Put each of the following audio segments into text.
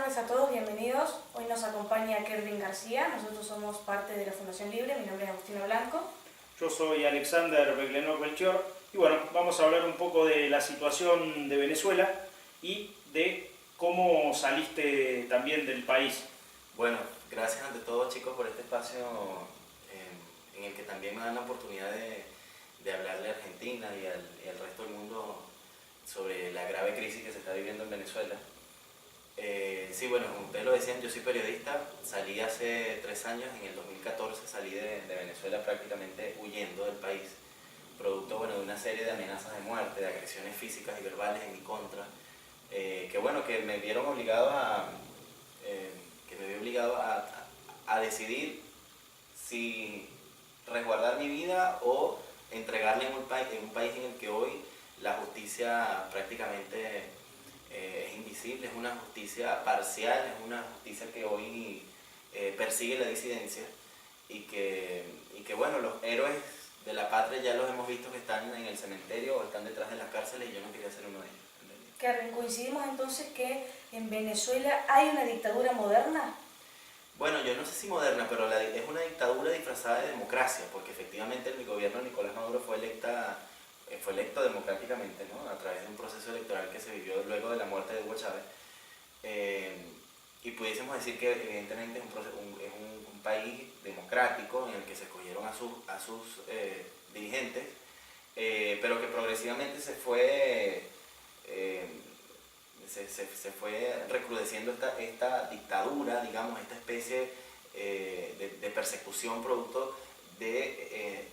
tardes a todos, bienvenidos. Hoy nos acompaña Kervin García, nosotros somos parte de la Fundación Libre, mi nombre es Agustina Blanco. Yo soy Alexander Beglenov Belchior y bueno, vamos a hablar un poco de la situación de Venezuela y de cómo saliste también del país. Bueno, gracias ante todo, chicos, por este espacio en el que también me dan la oportunidad de hablarle a Argentina y al resto del mundo sobre la grave crisis que se está viviendo en Venezuela. Sí, bueno, como ustedes lo decían, yo soy periodista, salí hace 3 años, en el 2014 salí de Venezuela prácticamente huyendo del país, producto de una serie de amenazas de muerte, de agresiones físicas y verbales en mi contra, que me vieron obligado a decidir si resguardar mi vida o entregarla en un país en el que hoy la justicia prácticamente es invisible, es una justicia parcial, es una justicia que hoy persigue la disidencia y que bueno, los héroes de la patria ya los hemos visto que están en el cementerio o están detrás de las cárceles y yo no quería ser uno de ellos. Kervin, coincidimos entonces que en Venezuela hay una dictadura moderna. Bueno, yo no sé si moderna, pero es una dictadura disfrazada de democracia, porque efectivamente el gobierno de Nicolás Maduro fue electo democráticamente, ¿no? A través de un proceso electoral que se vivió luego de la muerte de Hugo Chávez. Y pudiésemos decir que evidentemente es un país democrático en el que se escogieron a sus dirigentes, pero que progresivamente se fue recrudeciendo esta dictadura, digamos, esta especie de persecución producto de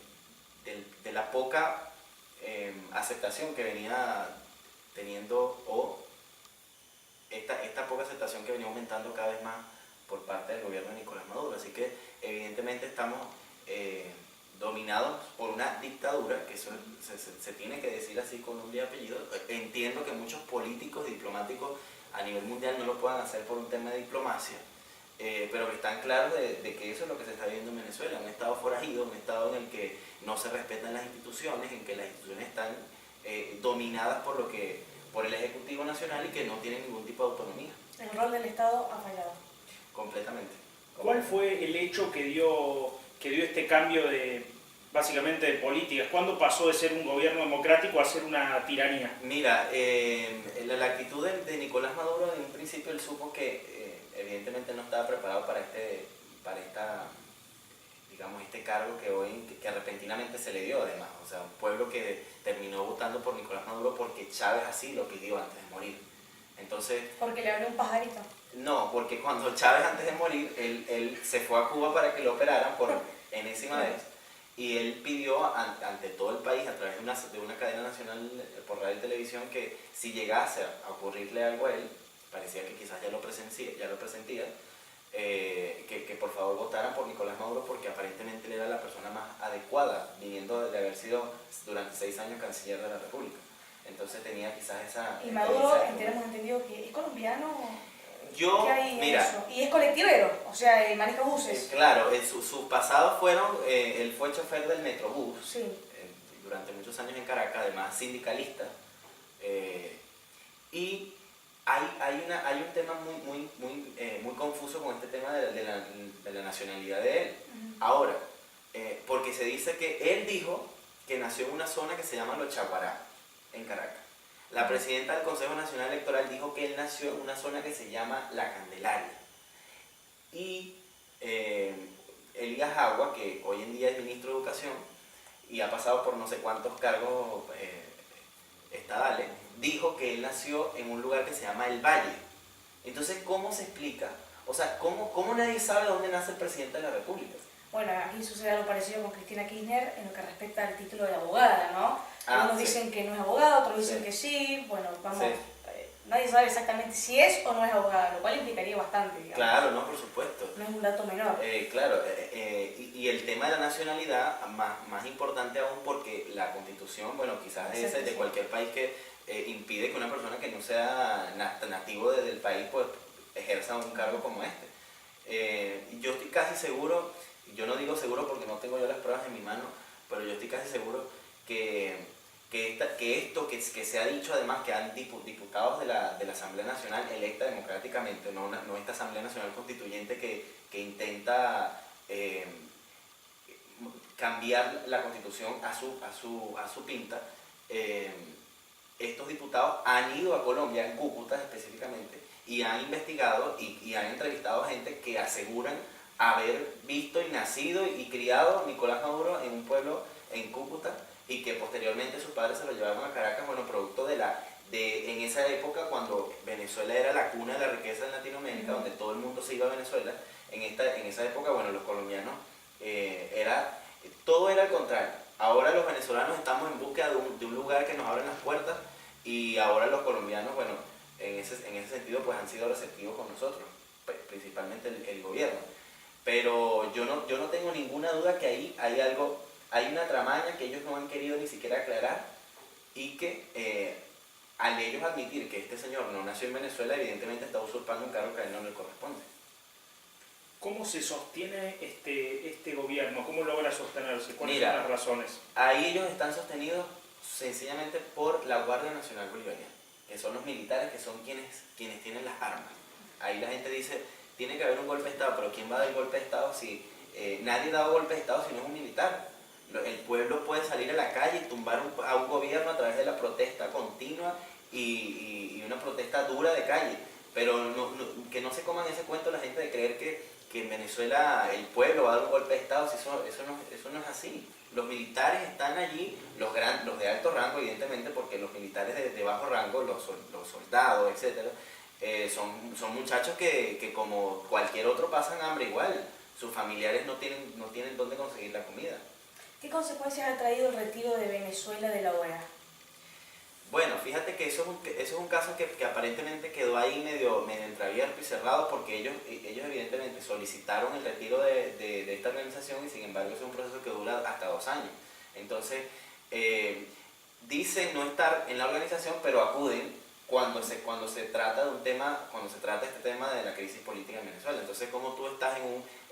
la poca aceptación que venía teniendo, o esta poca aceptación que venía aumentando cada vez más por parte del gobierno de Nicolás Maduro. Así que evidentemente estamos dominados por una dictadura, que eso se tiene que decir así con nombre y apellido. Entiendo que muchos políticos, diplomáticos a nivel mundial no lo puedan hacer por un tema de diplomacia, pero que están claros de que eso es lo que se está viviendo en Venezuela, un estado forajido, un estado en el que no se respetan las instituciones, en que las instituciones están dominadas por el Ejecutivo Nacional y que no tienen ningún tipo de autonomía. El rol del Estado ha fallado. Completamente. ¿Cuál fue el hecho que dio este cambio básicamente de políticas? ¿Cuándo pasó de ser un gobierno democrático a ser una tiranía? Mira, la actitud de Nicolás Maduro, en un principio él supo que evidentemente no estaba preparado para este cargo que repentinamente se le dio, además. O sea, un pueblo que terminó votando por Nicolás Maduro porque Chávez así lo pidió antes de morir. Entonces, porque le habló un pajarito. No, porque cuando Chávez antes de morir, él se fue a Cuba para que lo operaran por enésima vez, y él pidió ante todo el país, a través de una cadena nacional por radio y televisión, que si llegase a ocurrirle algo a él, parecía que quizás ya lo presentía, que por favor votaran por Nicolás Maduro, porque aparentemente él era la persona más adecuada, viniendo de haber sido durante 6 años canciller de la República. Entonces tenía quizás esa... Y Maduro, tenemos entendido que es colombiano. Mira, eso? Y es colectivero, o sea, maneja buses. Claro, sus pasados fueron, él fue chofer del Metrobús, sí, durante muchos años en Caracas, además sindicalista, y hay un tema muy confuso con este tema de la nacionalidad de él. Ahora, porque se dice que él dijo que nació en una zona que se llama Los Chaguará, en Caracas. La presidenta del Consejo Nacional Electoral dijo que él nació en una zona que se llama La Candelaria. Y Elías Agua, que hoy en día es ministro de Educación y ha pasado por no sé cuántos cargos estadales, dijo que él nació en un lugar que se llama El Valle. Entonces, ¿cómo se explica? O sea, ¿cómo nadie sabe dónde nace el presidente de la República? Bueno, aquí sucede algo parecido con Cristina Kirchner en lo que respecta al título de abogada, ¿no? Algunos dicen que no es abogada, otros dicen que sí. Bueno, vamos, nadie sabe exactamente si es o no es abogada, lo cual implicaría bastante, digamos. Claro, no, por supuesto. No es un dato menor. Claro, y el tema de la nacionalidad, más importante aún, porque la Constitución, bueno, quizás es de cualquier país que impide que una persona que no sea nativo del país pues ejerza un cargo como este. Yo estoy casi seguro, yo no digo seguro porque no tengo yo las pruebas en mi mano, pero yo estoy casi seguro que que se ha dicho además que han diputados de la Asamblea Nacional electa democráticamente, no esta Asamblea Nacional Constituyente que intenta cambiar la Constitución a su pinta. Estos diputados han ido a Colombia, en Cúcuta específicamente, y han investigado y han entrevistado a gente que aseguran haber visto y nacido y criado a Nicolás Maduro en un pueblo en Cúcuta, y que posteriormente sus padres se lo llevaron a Caracas, bueno, producto en esa época cuando Venezuela era la cuna de la riqueza en Latinoamérica, donde todo el mundo se iba a Venezuela. En esa época, bueno, los colombianos, todo era al contrario. Ahora los venezolanos estamos en búsqueda de un lugar que nos abra las puertas, y ahora los colombianos, bueno, en ese sentido, pues han sido receptivos con nosotros, principalmente el gobierno. Pero yo no tengo ninguna duda que ahí hay una tramaña que ellos no han querido ni siquiera aclarar, y que al ellos admitir que este señor no nació en Venezuela, evidentemente está usurpando un cargo que a él no le corresponde. ¿Cómo se sostiene este gobierno? ¿Cómo logra sostenerse? ¿Cuáles Mira, son las razones? Ahí ellos están sostenidos sencillamente por la Guardia Nacional Bolivariana, que son los militares, que son quienes tienen las armas. Ahí la gente dice, tiene que haber un golpe de Estado, pero ¿quién va a dar el golpe de Estado si nadie da golpe de Estado si no es un militar? El pueblo puede salir a la calle y tumbar a un gobierno a través de la protesta continua y una protesta dura de calle, pero que no se coman ese cuento la gente de creer que en Venezuela el pueblo va a dar un golpe de Estado. Si eso no es así. Los militares están allí, los de alto rango evidentemente, porque los militares de bajo rango, los soldados, etcétera, son muchachos que como cualquier otro pasan hambre igual. Sus familiares no tienen dónde conseguir la comida. ¿Qué consecuencias ha traído el retiro de Venezuela de la OEA? Bueno, fíjate que eso es un caso que aparentemente quedó ahí medio entreabierto y cerrado, porque ellos evidentemente solicitaron el retiro de esta organización, y sin embargo es un proceso que dura hasta 2 años. Entonces, dicen no estar en la organización, pero acuden cuando se trata este tema de la crisis política en Venezuela. Entonces, como tú estás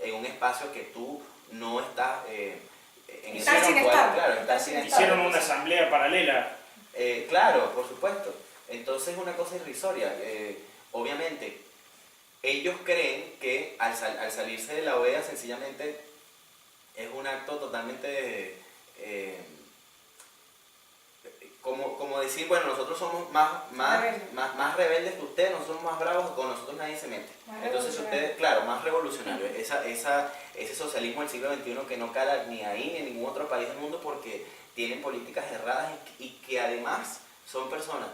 en un espacio que tú no estás Estás sin estar. Hicieron una asamblea paralela. Claro, por supuesto. Entonces es una cosa irrisoria. Obviamente, ellos creen que al salirse de la OEA sencillamente es un acto totalmente como decir, bueno, nosotros somos más rebeldes que ustedes, nosotros somos más bravos, con nosotros nadie se mete. Entonces ustedes, claro, más revolucionarios. Ese socialismo del siglo XXI que no cala ni ahí ni en ningún otro país del mundo, porque tienen políticas erradas y que además son personas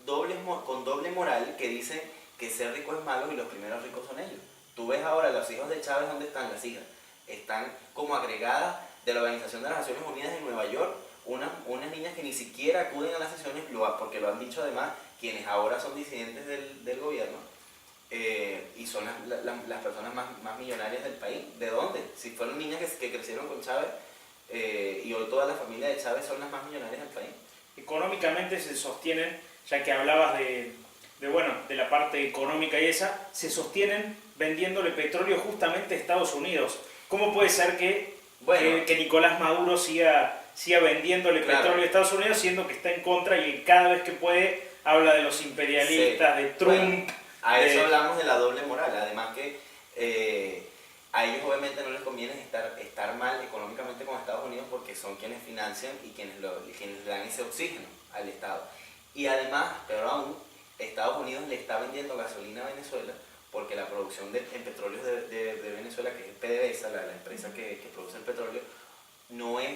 con doble moral, que dicen que ser rico es malo y los primeros ricos son ellos. Tú ves ahora los hijos de Chávez, ¿dónde están las hijas? Están como agregadas de la Organización de las Naciones Unidas en Nueva York, unas niñas que ni siquiera acuden a las sesiones, porque lo han dicho además quienes ahora son disidentes del gobierno, y son las personas más millonarias del país. ¿De dónde? Si fueron niñas que crecieron con Chávez, y hoy toda la familia de Chávez son las más millonarias del país. Económicamente se sostienen, ya que hablabas de la parte económica y se sostienen vendiéndole petróleo justamente a Estados Unidos. ¿Cómo puede ser que Nicolás Maduro siga vendiéndole petróleo a Estados Unidos, siendo que está en contra y cada vez que puede habla de los imperialistas, de Trump? Bueno, a eso hablamos de la doble moral. Además que a ellos obviamente no les conviene estar mal económicamente con Estados Unidos, porque son quienes financian y quienes le dan ese oxígeno al Estado. Y además, peor aún, Estados Unidos le está vendiendo gasolina a Venezuela, porque la producción en petróleos de Venezuela, que es PDVSA, la empresa que produce el petróleo, no es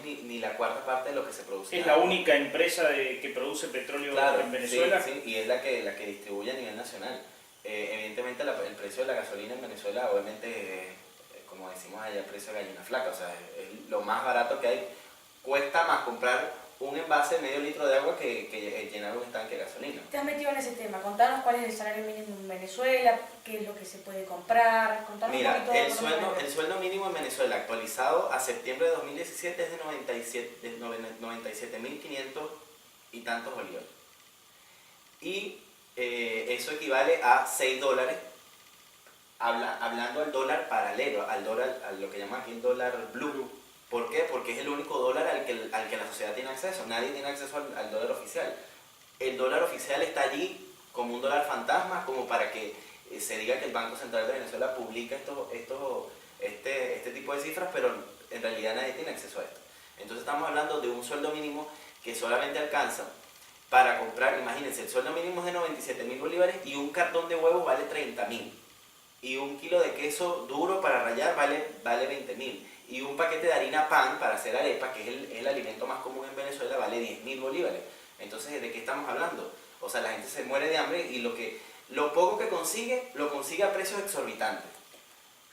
ni la cuarta parte de lo que se produce. ¿Es la única empresa que produce petróleo en Venezuela? Sí, y es la que distribuye a nivel nacional. Evidentemente el precio de la gasolina en Venezuela, obviamente, como decimos allá, el precio de gallina flaca, o sea, es lo más barato que hay. Cuesta más comprar un envase de medio litro de agua que llenar un estanque de gasolina. ¿Te has metido en ese tema? Contanos cuál es el salario mínimo en Venezuela, qué es lo que se puede comprar. Contanos un poquito. El sueldo mínimo en Venezuela actualizado a septiembre de 2017 es de 97.500 y tantos bolívares. Y eso equivale a $6, hablando al dólar paralelo, a lo que llaman aquí el dólar blue, ¿Por qué? Porque es el único dólar al que la sociedad tiene acceso. Nadie tiene acceso al dólar oficial. El dólar oficial está allí como un dólar fantasma, como para que se diga que el Banco Central de Venezuela publica este tipo de cifras, pero en realidad nadie tiene acceso a esto. Entonces estamos hablando de un sueldo mínimo que solamente alcanza para comprar, imagínense, el sueldo mínimo es de 97.000 bolívares y un cartón de huevos vale 30.000. Y un kilo de queso duro para rallar vale 20.000. Y un paquete de harina pan para hacer arepa, que es el alimento más común en Venezuela, vale 10.000 bolívares. Entonces, ¿de qué estamos hablando? O sea, la gente se muere de hambre y lo poco que consigue, lo consigue a precios exorbitantes.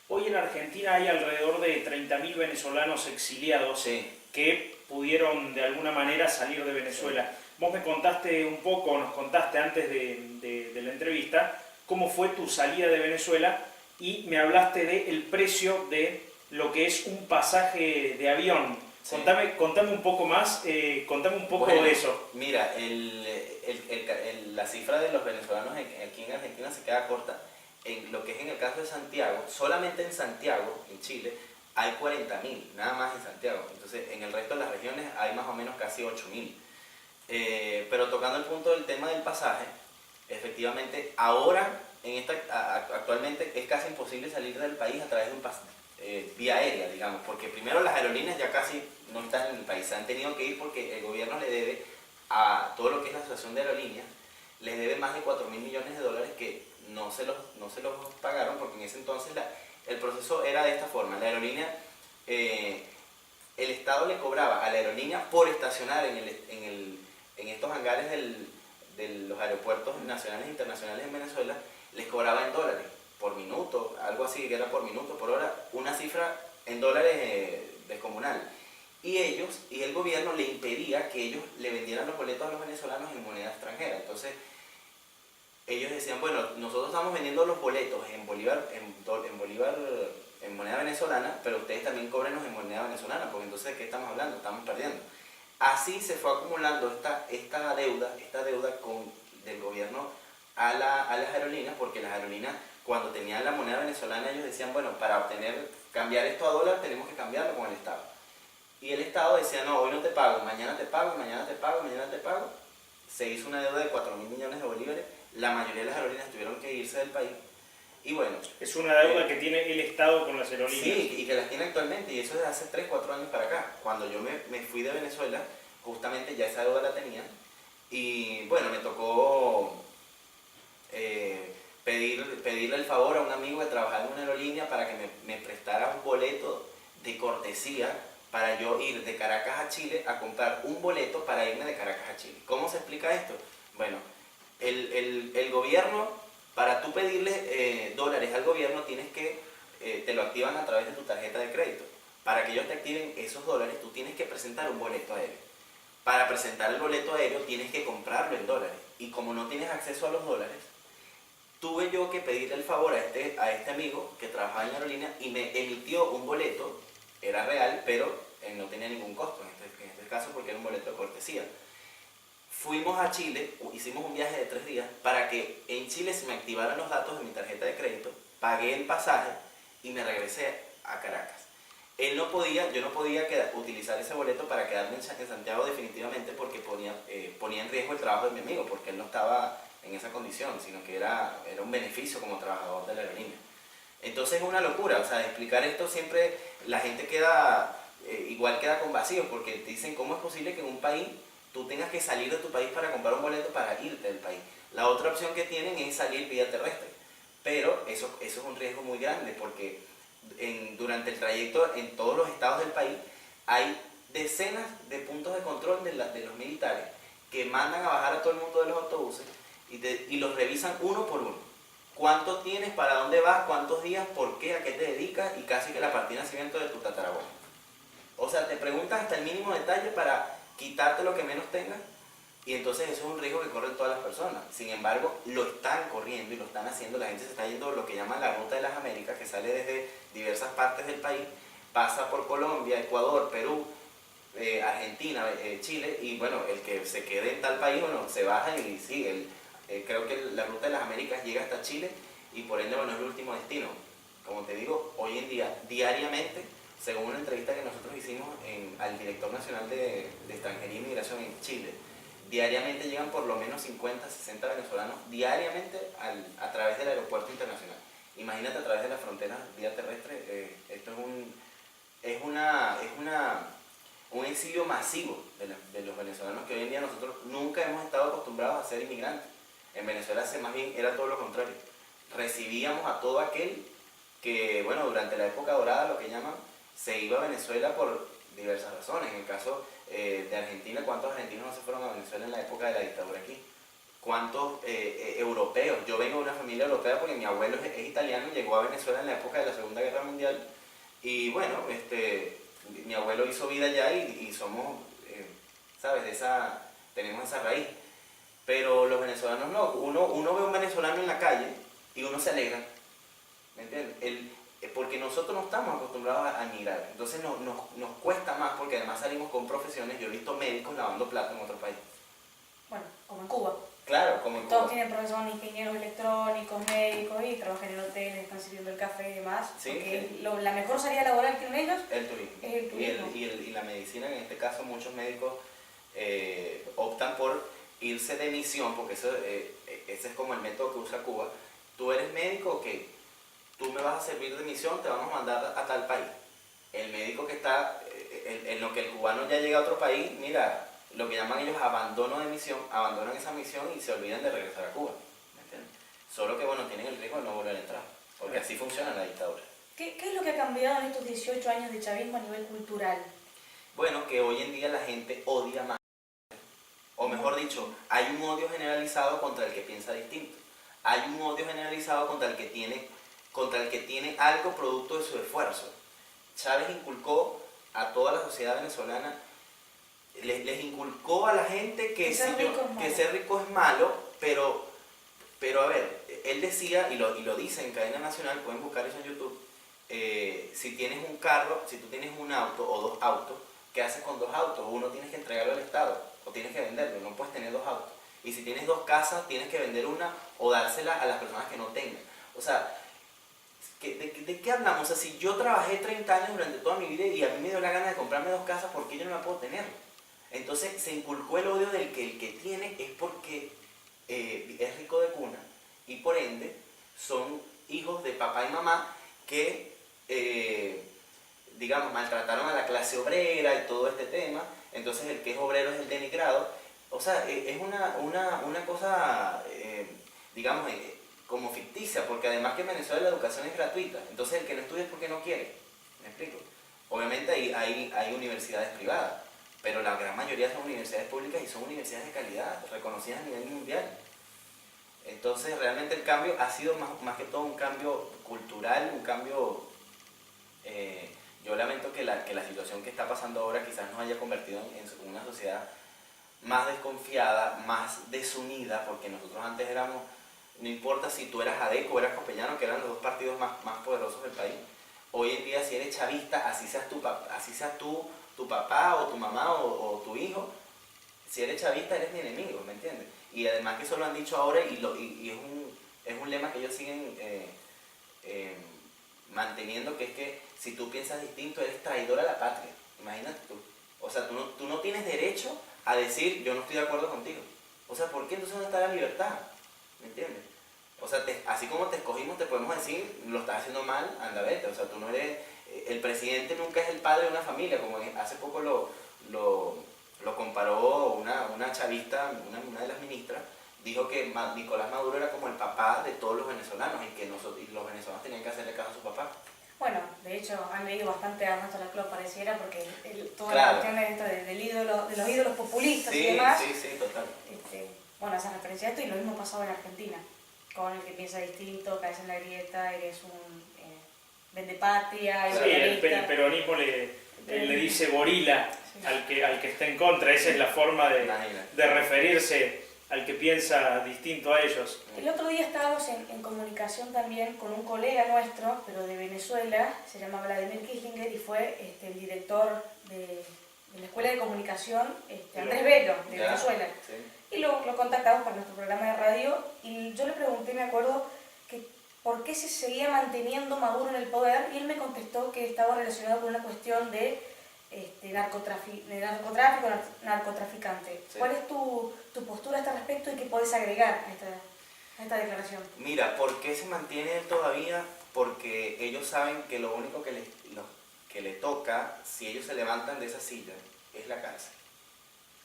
Hoy en Argentina hay alrededor de 30.000 venezolanos exiliados, sí, que pudieron de alguna manera salir de Venezuela. Sí. Vos me contaste un poco, nos contaste antes de la entrevista, cómo fue tu salida de Venezuela y me hablaste del precio de lo que es un pasaje de avión. Sí. Contame un poco más, contame un poco de eso. Mira, la cifra de los venezolanos aquí en Argentina se queda corta. En lo que es en el caso de Santiago, solamente en Santiago, en Chile, hay 40.000, nada más en Santiago. Entonces, en el resto de las regiones hay más o menos casi 8.000. Pero tocando el punto del tema del pasaje, efectivamente, ahora, actualmente, es casi imposible salir del país a través de un vía aérea, digamos, porque primero las aerolíneas ya casi no están en el país, se han tenido que ir porque el gobierno le debe a todo lo que es la Asociación de Aerolíneas, les debe más de 4.000 millones de dólares que no se los pagaron, porque en ese entonces el proceso era de esta forma. La aerolínea, el Estado le cobraba a la aerolínea por estacionar en estos hangares de los aeropuertos nacionales e internacionales en Venezuela, les cobraba en dólares por minuto, algo así, que era por minuto, por hora, una cifra en dólares descomunal. Y el gobierno le impedía que ellos le vendieran los boletos a los venezolanos en moneda extranjera. Entonces, ellos decían, bueno, nosotros estamos vendiendo los boletos en bolívar, en moneda venezolana, pero ustedes también cóbrenos en moneda venezolana, porque entonces, ¿de qué estamos hablando? Estamos perdiendo. Así se fue acumulando esta deuda del gobierno a las aerolíneas, porque las aerolíneas, cuando tenían la moneda venezolana, ellos decían, bueno, para cambiar esto a dólar, tenemos que cambiarlo con el Estado. Y el Estado decía, no, hoy no te pago, mañana te pago, mañana te pago, mañana te pago. Se hizo una deuda de 4.000 millones de bolívares. La mayoría de las aerolíneas tuvieron que irse del país. Y bueno, es una deuda que tiene el Estado con las aerolíneas. Sí, y que las tiene actualmente, y eso desde hace 3, 4 años para acá. Cuando yo me fui de Venezuela, justamente ya esa deuda la tenía. Y bueno, me tocó pedirle el favor a un amigo que trabajaba en una aerolínea para que me prestara un boleto de cortesía para yo ir de Caracas a Chile a comprar un boleto para irme de Caracas a Chile. ¿Cómo se explica esto? Bueno, el gobierno, para tú pedirle dólares al gobierno, te lo activan a través de tu tarjeta de crédito. Para que ellos te activen esos dólares, tú tienes que presentar un boleto aéreo. Para presentar el boleto aéreo, tienes que comprarlo en dólares. Y como no tienes acceso a los dólares, tuve yo que pedirle el favor a este amigo que trabajaba en la aerolínea y me emitió un boleto, era real, pero no tenía ningún costo en este caso porque era un boleto de cortesía. Fuimos a Chile, hicimos un viaje de 3 días para que en Chile se me activaran los datos de mi tarjeta de crédito, pagué el pasaje y me regresé a Caracas. Yo no podía utilizar ese boleto para quedarme en Santiago definitivamente porque ponía en riesgo el trabajo de mi amigo, porque él no estaba en esa condición, sino que era un beneficio como trabajador de la aerolínea. Entonces es una locura, o sea, explicar esto siempre la gente queda con vacíos, porque te dicen cómo es posible que en un país tú tengas que salir de tu país para comprar un boleto para irte del país. La otra opción que tienen es salir vía terrestre, pero eso es un riesgo muy grande porque durante el trayecto en todos los estados del país hay decenas de puntos de control de los militares que mandan a bajar a todo el mundo de los autobuses y los revisan uno por uno. ¿Cuánto tienes? ¿Para dónde vas? ¿Cuántos días? ¿Por qué? ¿A qué te dedicas? Y casi que la partida de nacimiento de tu tatarabuelo. O sea, te preguntan hasta el mínimo detalle para quitarte lo que menos tengas, y entonces eso es un riesgo que corren todas las personas. Sin embargo, lo están corriendo y lo están haciendo. La gente se está yendo lo que llaman la Ruta de las Américas, que sale desde diversas partes del país, pasa por Colombia, Ecuador, Perú, Argentina, Chile, y bueno, el que se quede en tal país, bueno, se baja y sigue. Creo que la Ruta de las Américas llega hasta Chile y por ende, bueno, es el último destino. Como te digo, hoy en día, diariamente, según una entrevista que nosotros hicimos al director nacional de extranjería e inmigración en Chile, diariamente llegan por lo menos 50, 60 venezolanos diariamente a través del aeropuerto internacional. Imagínate a través de las fronteras vía terrestre, esto es un exilio masivo de los venezolanos que hoy en día nosotros nunca hemos estado acostumbrados a ser inmigrantes. En Venezuela más bien era todo lo contrario. Recibíamos a todo aquel que, bueno, durante la época dorada, lo que llaman, se iba a Venezuela por diversas razones. En el caso de Argentina, ¿cuántos argentinos no se fueron a Venezuela en la época de la dictadura aquí? ¿Cuántos europeos? Yo vengo de una familia europea porque mi abuelo es italiano y llegó a Venezuela en la época de la Segunda Guerra Mundial. Y bueno, mi abuelo hizo vida allá y somos, ¿sabes? Tenemos esa raíz. Pero los venezolanos no. Uno ve a un venezolano en la calle y uno se alegra. ¿Me entiendes? Porque nosotros no estamos acostumbrados a migrar. Entonces nos cuesta más porque además salimos con profesiones. Yo he visto médicos lavando platos en otro país. Bueno, como en Cuba. Claro, como en Cuba. Todos tienen profesores, ingenieros electrónicos, médicos y trabajan en hoteles, están sirviendo el café y demás. Sí, porque sí. la mejor salida laboral que tienen ellos El turismo. es el turismo. Y la medicina, en este caso, muchos médicos optan por irse de misión, porque ese es como el método que usa Cuba. Tú eres médico, ok, tú me vas a servir de misión, te vamos a mandar a tal país. El médico que está, en lo que el cubano ya llega a otro país, mira, lo que llaman ellos abandono de misión, abandonan esa misión y se olvidan de regresar a Cuba. ¿Me entiendes? Solo que, bueno, tienen el riesgo de no volver a entrar, porque así funciona la dictadura. ¿Qué es lo que ha cambiado en estos 18 años de chavismo a nivel cultural? Bueno, que hoy en día la gente odia más. O mejor dicho, hay un odio generalizado contra el que piensa distinto. Hay un odio generalizado contra el que tiene algo producto de su esfuerzo. Chávez inculcó a toda la sociedad venezolana, les inculcó a la gente que ser rico es malo, pero a ver, él decía, y lo dice en cadena nacional, pueden buscar eso en YouTube, si tienes un carro, si tú tienes un auto o dos autos, ¿qué haces con dos autos? Uno tienes que entregarlo al Estado, o tienes que venderlo, no puedes tener dos autos. Y si tienes dos casas, tienes que vender una o dársela a las personas que no tengan. O sea, ¿de qué hablamos? O sea, si yo trabajé 30 años durante toda mi vida y a mí me dio la gana de comprarme dos casas, ¿por qué yo no la puedo tener? Entonces se inculcó el odio del que el que tiene es porque es rico de cuna y por ende son hijos de papá y mamá que, digamos, maltrataron a la clase obrera y todo este tema. Entonces el que es obrero es el denigrado. O sea, es una cosa, digamos, como ficticia, porque además que en Venezuela la educación es gratuita. Entonces el que no estudia es porque no quiere. ¿Me explico? Obviamente hay universidades privadas, pero la gran mayoría son universidades públicas y son universidades de calidad, reconocidas a nivel mundial. Entonces realmente el cambio ha sido más que todo un cambio cultural, un cambio... yo lamento que la situación que está pasando ahora quizás nos haya convertido en una sociedad más desconfiada, más desunida, porque nosotros antes éramos, no importa si tú eras ADECO o eras Copellano, que eran los dos partidos más poderosos del país, hoy en día si eres chavista, así seas tu papá o tu mamá o tu hijo, si eres chavista eres mi enemigo, ¿me entiendes? Y además que eso lo han dicho ahora y es un lema que ellos siguen manteniendo, que es que si tú piensas distinto eres traidor a la patria, imagínate tú. O sea, tú no tienes derecho a decir yo no estoy de acuerdo contigo. O sea, ¿por qué entonces no está la libertad? ¿Me entiendes? O sea, así como te escogimos te podemos decir lo estás haciendo mal, anda vete. O sea, tú no eres... El presidente nunca es el padre de una familia, como hace poco lo comparó una chavista, una de las ministras, dijo que Nicolás Maduro era como el papá de todos los venezolanos y que los venezolanos tenían que hacerle caso a su papá. Bueno, de hecho han leído bastante a Ernesto Laclau, pareciera, porque toda Claro. la cuestión de esto de los ídolos populistas Sí, y demás, sí, total. bueno, hace referencia a esto y lo mismo pasaba en Argentina, con el que piensa distinto, caes en la grieta, eres un vendepatria, Sí, el peronismo le dice gorila sí. al que está en contra. Esa es la forma de referirse al que piensa distinto a ellos. El otro día estábamos en comunicación también con un colega nuestro, pero de Venezuela, se llama Vladimir Kislinger y fue el director de la Escuela de Comunicación, Andrés Bello, de Venezuela. Sí. Y lo contactamos para nuestro programa de radio y yo le pregunté, me acuerdo, que por qué se seguía manteniendo Maduro en el poder, y él me contestó que estaba relacionado con una cuestión de narcotraficante. Sí. ¿Cuál es tu postura a este respecto y qué podés agregar a esta declaración? Mira, ¿por qué se mantiene él todavía? Porque ellos saben que lo único que le toca, si ellos se levantan de esa silla, es la cárcel.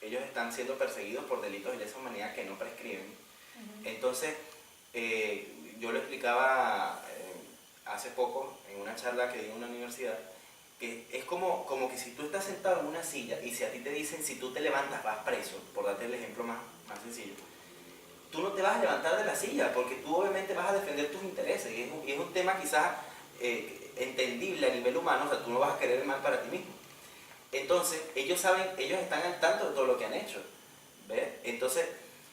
Ellos están siendo perseguidos por delitos de lesa humanidad que no prescriben. Entonces, yo lo explicaba hace poco en una charla que di en una universidad, que es como que si tú estás sentado en una silla y si a ti te dicen si tú te levantas vas preso, por darte el ejemplo más sencillo, tú no te vas a levantar de la silla porque tú obviamente vas a defender tus intereses y es un tema quizás entendible a nivel humano, o sea, tú no vas a querer el mal para ti mismo. Entonces, ellos saben, ellos están al tanto de todo lo que han hecho, ¿ves? Entonces,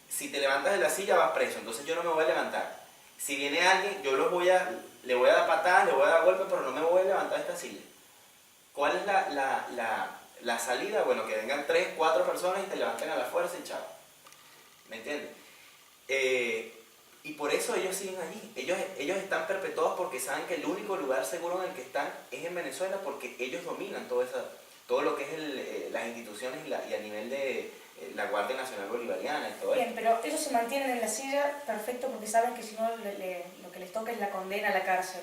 si te levantas de la silla vas preso, entonces yo no me voy a levantar. Si viene alguien, yo le voy a dar patadas, le voy a dar golpes, pero no me voy a levantar de esta silla. ¿Cuál es la salida? Bueno, que vengan 3, 4 personas y te levanten a la fuerza y chao. ¿Me entiendes? Y por eso ellos siguen allí. Ellos están perpetuados porque saben que el único lugar seguro en el que están es en Venezuela, porque ellos dominan todo lo que es las instituciones y a nivel de la Guardia Nacional Bolivariana y todo eso. Bien, pero ellos se mantienen en la silla, perfecto, porque saben que si no lo que les toca es la condena a la cárcel.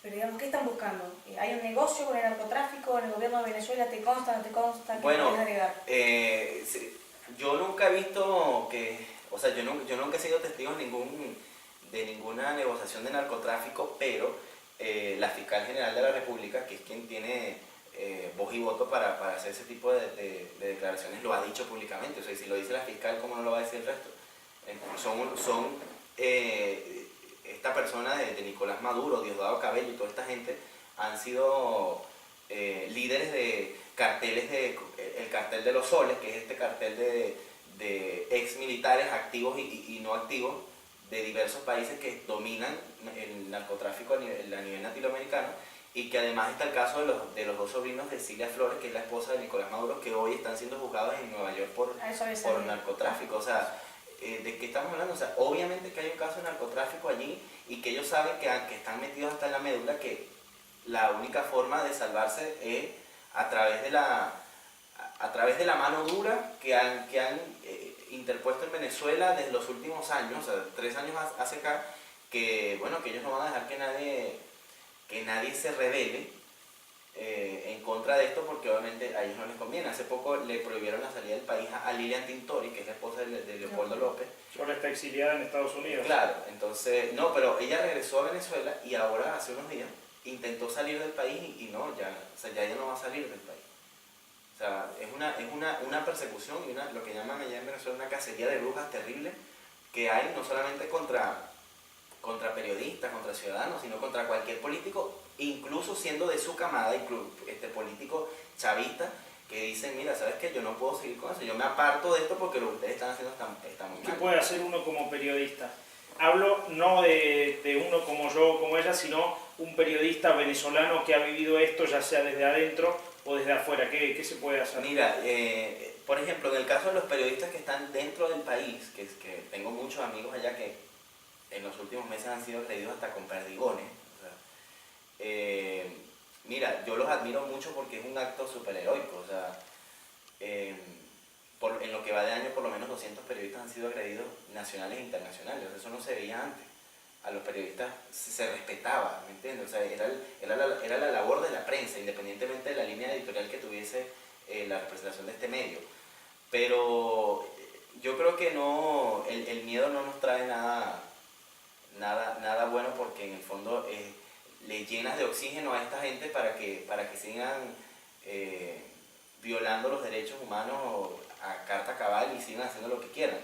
Pero digamos, ¿qué están buscando? ¿Hay un negocio con el narcotráfico en el gobierno de Venezuela? ¿Te consta, no te consta? ¿Qué bueno, puedes agregar? yo nunca he visto o sea, yo nunca he sido testigo de ninguna negociación de narcotráfico, pero la fiscal general de la República, que es quien tiene voz y voto para hacer ese tipo de declaraciones, lo ha dicho públicamente. O sea, si lo dice la fiscal, ¿cómo no lo va a decir el resto? Esta persona de Nicolás Maduro, Diosdado Cabello y toda esta gente han sido líderes de carteles, el cartel de los soles, que es este cartel de ex militares activos y no activos de diversos países que dominan el narcotráfico a nivel latinoamericano, y que además está el caso de los dos sobrinos de Cilia Flores, que es la esposa de Nicolás Maduro, que hoy están siendo juzgados en Nueva York por narcotráfico. O sea, ¿de qué estamos hablando? O sea, obviamente que hay un caso de narcotráfico allí y que ellos saben que están metidos hasta en la médula, que la única forma de salvarse es a través de la mano dura que han interpuesto en Venezuela desde los últimos años, o sea, 3 años hace acá, que bueno, que ellos no van a dejar que nadie se rebele en contra de esto, porque obviamente a ellos no les conviene. Hace poco le prohibieron la salida del país a Lilian Tintori, que es la esposa de Leopoldo López. Ahora está exiliada en Estados Unidos. Claro, entonces, no, pero ella regresó a Venezuela y ahora hace unos días intentó salir del país y no, ya ella no va a salir del país. O sea, es una persecución y lo que llaman allá en Venezuela una cacería de brujas terrible que hay no solamente contra periodistas, contra ciudadanos, sino contra cualquier político, incluso siendo de su camada, político chavista, que dicen, mira, ¿sabes qué? Yo no puedo seguir con eso, yo me aparto de esto porque lo que ustedes están haciendo está muy mal. ¿Qué puede hacer uno como periodista? Hablo no de uno como yo, como ella, sino un periodista venezolano que ha vivido esto, ya sea desde adentro o desde afuera. ¿Qué se puede hacer? Mira, por ejemplo, en el caso de los periodistas que están dentro del país, que tengo muchos amigos allá que en los últimos meses han sido agredidos hasta con perdigones. O sea, mira, yo los admiro mucho porque es un acto súper heroico. O sea, en lo que va de año, por lo menos 200 periodistas han sido agredidos, nacionales e internacionales. O sea, eso no se veía antes. A los periodistas se respetaba, ¿me entiendes? O sea, era la labor de la prensa, independientemente de la línea editorial que tuviese la representación de este medio. Pero yo creo que no, el miedo no nos trae nada bueno, porque en el fondo le llenas de oxígeno a esta gente para que sigan violando los derechos humanos a carta cabal y sigan haciendo lo que quieran.